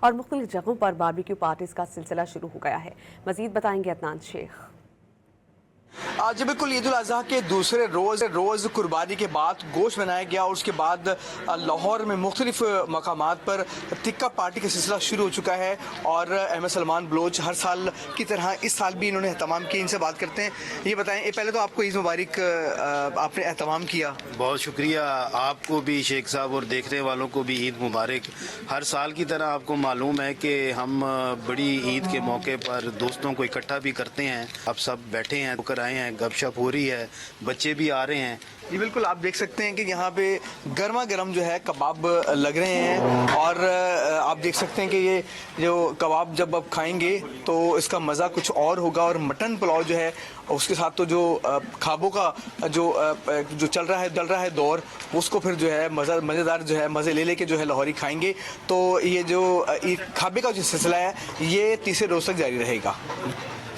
और मुख्तलिफ जगहों पर बारबेक्यू पार्टीज का सिलसिला शुरू हो गया है। मजीद बताएंगे अदनान शेख। आज बिल्कुल ईद उल अज़हा के दूसरे रोज़ कुर्बानी के बाद गोश्त बनाया गया और उसके बाद लाहौर में मुख्तलिफ मकामात पर टिक्का पार्टी का सिलसिला शुरू हो चुका है। और अहमद सलमान बलोच हर साल की तरह इस साल भी इन्होंने एहतमाम किया। इनसे बात करते हैं। ये बताएं, पहले तो आपको ईद मुबारक, आपने एहतमाम किया। बहुत शुक्रिया आपको भी शेख साहब और देखने वालों को भी ईद मुबारक। हर साल की तरह आपको मालूम है कि हम बड़ी ईद के मौके पर दोस्तों को इकट्ठा भी करते हैं। अब सब बैठे हैं, होकर आए हैं, गपशप हो रही है, बच्चे भी आ रहे हैं। जी बिल्कुल, आप देख सकते हैं कि यहाँ पे गर्मा गर्म जो है कबाब लग रहे हैं। और आप देख सकते हैं कि ये जो कबाब जब आप खाएंगे तो इसका मज़ा कुछ और होगा। और मटन पुलाव जो है उसके साथ तो जो खाबों का जो चल रहा है दौर, उसको फिर जो है मज़ेदार जो है मज़े ले लेके जो है लाहौरी खाएंगे। तो ये जो खाबे का जो सिलसिला है ये तीसरे रोज़ तक जारी रहेगा।